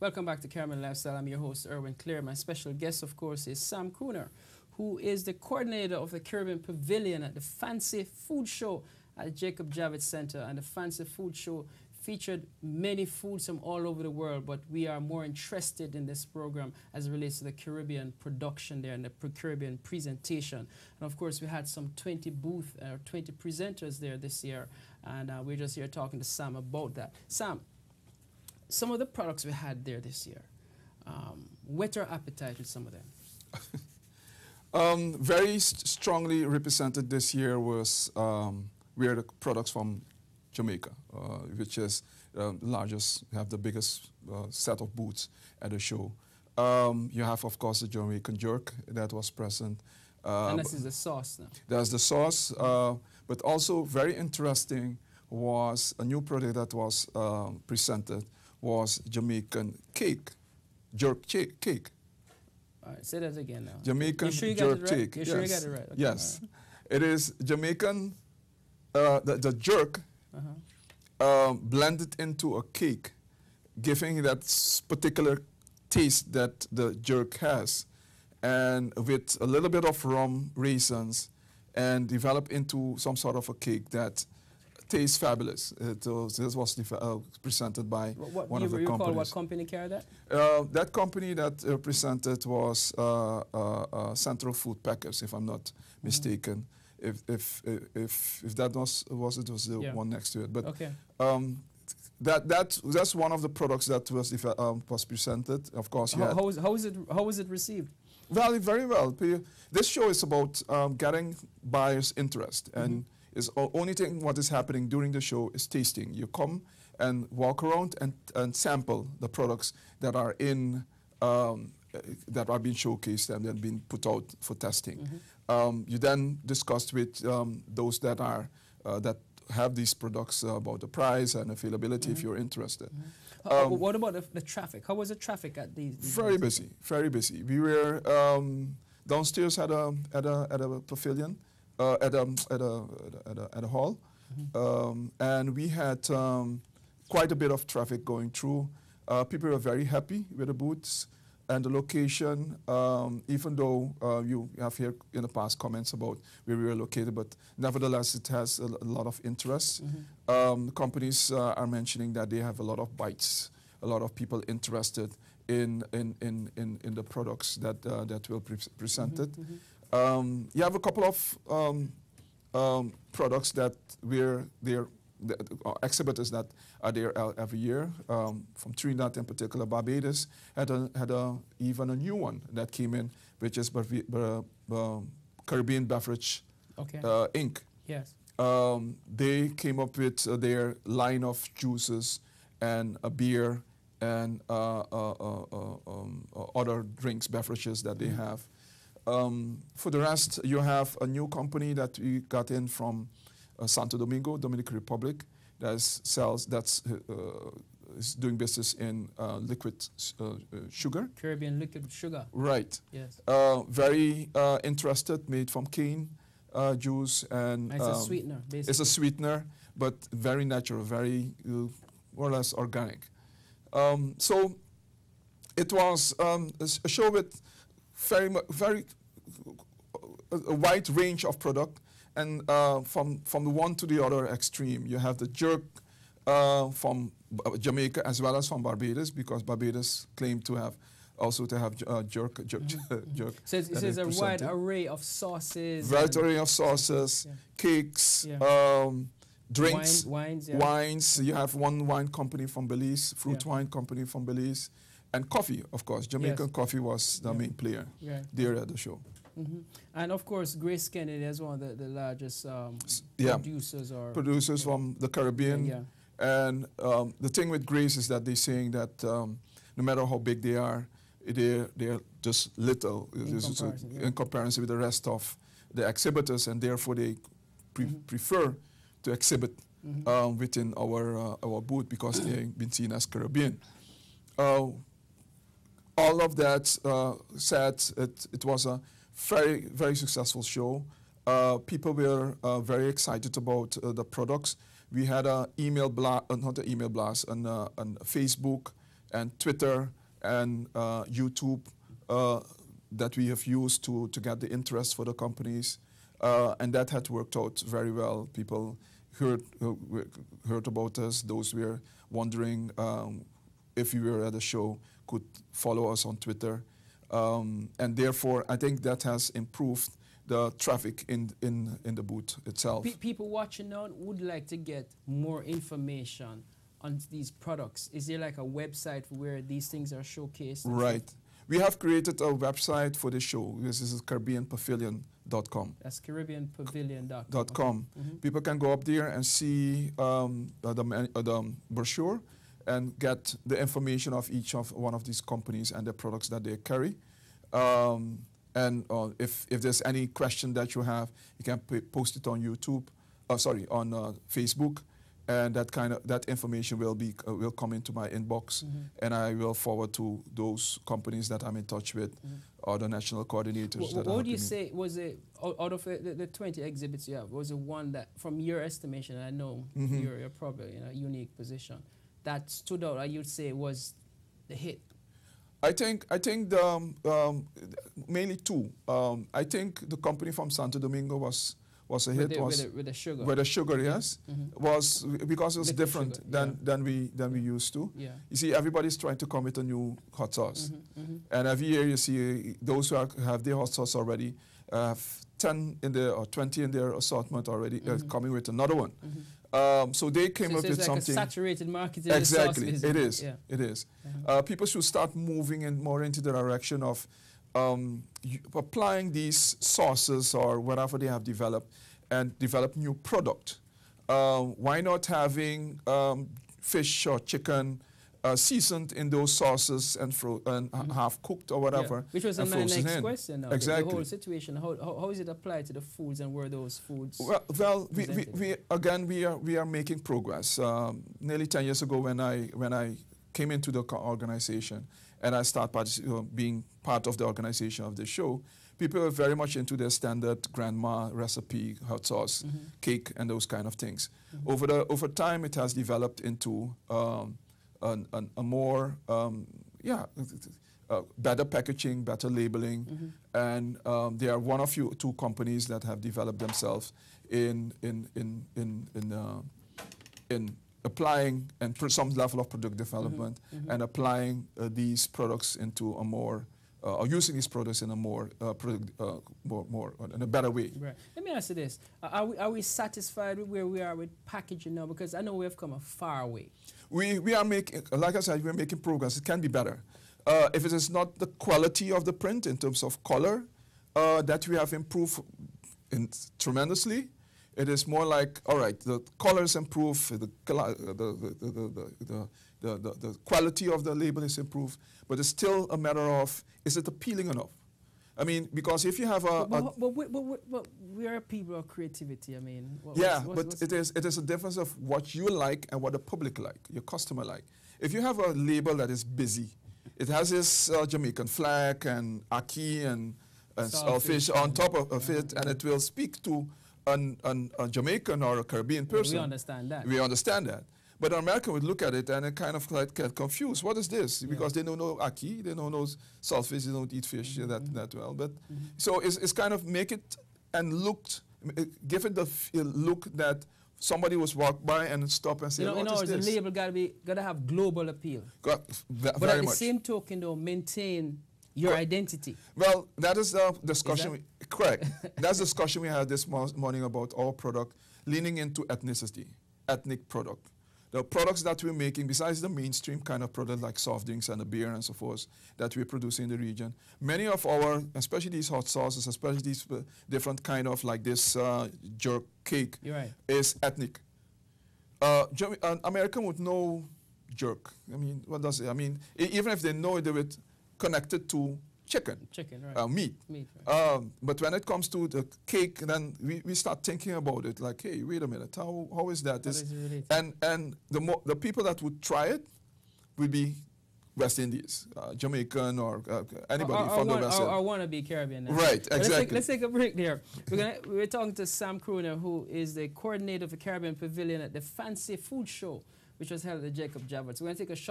Welcome back to Caribbean Lifestyle. I'm your host, Erwin Clear. My special guest, of course, is Sam Crooner, who is the coordinator of the Caribbean Pavilion at the Fancy Food Show at the Jacob Javits Center. And the Fancy Food Show featured many foods from all over the world, but we are more interested in this program as it relates to the Caribbean production there and the Caribbean presentation. And of course, we had some 20 presenters there this year, and we're just here talking to Sam about that. Sam, some of the products we had there this year, whet our appetite with some of them. Very strongly represented this year was were the products from Jamaica, which is the largest, have the biggest set of booths at the show. You have, of course, the Jamaican jerk that was present. And this is the sauce now. There's the sauce, but also very interesting was a new product that was presented was Jamaican cake, jerk cake. All right, say that again now. Jamaican jerk cake. You sure you got it right? Okay, yes. right. It is Jamaican, the jerk blended into a cake, giving that particular taste that the jerk has, and with a little bit of rum, raisins, and develop into some sort of a cake that tastes fabulous. This was presented by one of the companies. What company carried that? That company that presented was Central Food Packers, if I'm not mistaken. If that was it was the one next to it. But okay. That's one of the products that was presented. Of course, how was it received? Well, very well. This show is about getting buyers' interest, and is only thing what is happening during the show is tasting. You come and walk around and sample the products that are in that are being showcased and then being put out for testing. You then discuss with those that are that have these products about the price and availability if you're interested. What about the traffic? How was the traffic at these very busy, very busy. We were downstairs at a pavilion, at a hall, and we had quite a bit of traffic going through. People were very happy with the booths and the location, even though you have here in the past comments about where we were located, but nevertheless it has a lot of interest. Companies are mentioning that they have a lot of bites, a lot of people interested in the products that will be presented. You have a couple of products that exhibitors that are there every year. From Trinidad in particular, Barbados had even a new one that came in, which is Caribbean Beverage Inc. Yes. They came up with their line of juices and a beer and other drinks, beverages that they have. For the rest, you have a new company that we got in from Santo Domingo, Dominican Republic, is doing business in liquid sugar. Caribbean liquid sugar. Right. Yes. Very interested, made from cane juice, and it's a sweetener, basically. It's a sweetener, but very natural, very more or less organic. So it was a show with very a wide range of product, and from the one to the other extreme. You have the jerk from Jamaica as well as from Barbados, because Barbados claimed to have jerk. So it's a wide array of sauces. Wide array of sauces, cakes, drinks, wines. You have one wine company from Belize, fruit wine company from Belize, and coffee, of course. Jamaican coffee was the main player there at the show. And of course, Grace Kennedy is one of the largest producers from the Caribbean. And the thing with Grace is that they're saying that no matter how big they are, they're just little in comparison with the rest of the exhibitors, and therefore they prefer to exhibit within our booth because they've been seen as Caribbean. All of that said, it was a very, very successful show. People were very excited about the products. We had an email blast, not an email blast, on Facebook and Twitter and YouTube that we have used to get the interest for the companies. And that had worked out very well. People heard about us. Those were wondering if we were at a show could follow us on Twitter. And therefore, I think that has improved the traffic in the booth itself. People watching now would like to get more information on these products. Is there like a website where these things are showcased? Right. We have created a website for the show. This is CaribbeanPavilion.com. That's CaribbeanPavilion.com. Okay. People can go up there and see the brochure and get the information of each of one of these companies and the products that they carry. And if there's any question that you have, you can post it on YouTube, on Facebook, and that information will come into my inbox, and I will forward to those companies that I'm in touch with, or the national coordinators. What would you say was it out of the 20 exhibits you have? Was it one that, from your estimation, and I know you're probably in a unique position, that stood out? You'd say was the hit? I think mainly two. I think the company from Santo Domingo was a hit. With the sugar. With the sugar, yes. Was because it was different than we used to. Yeah. You see, everybody's trying to come with a new hot sauce, and every year you see those who have their hot sauce already have 10 in their or 20 in their assortment already, coming with another one. So they came up with like something. A saturated market. Exactly, it is. Yeah. It is. People should start moving more into the direction of applying these sauces or whatever they have developed and develop new product. Why not having fish or chicken seasoned in those sauces and half cooked or whatever? Which was my next question now. Exactly. The whole situation, how is it applied to the foods, and were those foods? Well, we are making progress. Nearly 10 years ago, when I came into the organization and I started being part of the organization of the show, people were very much into their standard grandma recipe, hot sauce, cake, and those kind of things. Over time, it has developed into a more better packaging, better labeling, and there are one of two companies that have developed themselves in applying and some level of product development and applying these products into a more or using these products in a more in a better way. Right. Let me ask you this: Are we satisfied with where we are with packaging now? Because I know we have come a far way. We are making, like I said, we're making progress. It can be better. If it is not the quality of the print in terms of color that we have improved tremendously, it is more like, all right, the colors improve, the quality of the label is improved, but it's still a matter of, is it appealing enough? I mean, because if you have but we are people of creativity. I mean, it is a difference of what you like and what the public like, your customer like. If you have a label that is busy, it has this Jamaican flag and ackee and saltfish on top of it, and it will speak to a Jamaican or a Caribbean person. We understand that. We understand that. But an American would look at it and it kind of like get confused. What is this? Because they don't know ackee, they don't know saltfish, they don't eat fish that well. But so it's kind of make it and give it the look that somebody was walk by and stop and say, what is this? The label gotta have global appeal. But at the same token, though, maintain your identity. Well, that is the discussion. Correct. That's the discussion we had this morning about our product leaning into ethnicity, ethnic product. The products that we're making, besides the mainstream kind of product like soft drinks and the beer and so forth that we're producing in the region, many of our, especially these hot sauces, especially these different kind of like this jerk cake, is ethnic. An American would know jerk. I mean, what does it? I mean, even if they know it, they would connect it to chicken, right. Meat. Right. But when it comes to the cake, then we start thinking about it like, hey, wait a minute, how is that? And the people that would try it would be West Indies, Jamaican, or anybody from the West Indies. Or wannabe Caribbean. Now. Right, exactly. Let's take a break there. We're talking to Sam Crooner, who is the coordinator of the Caribbean Pavilion at the Fancy Food Show, which was held at the Jacob Javits. We're going to take a short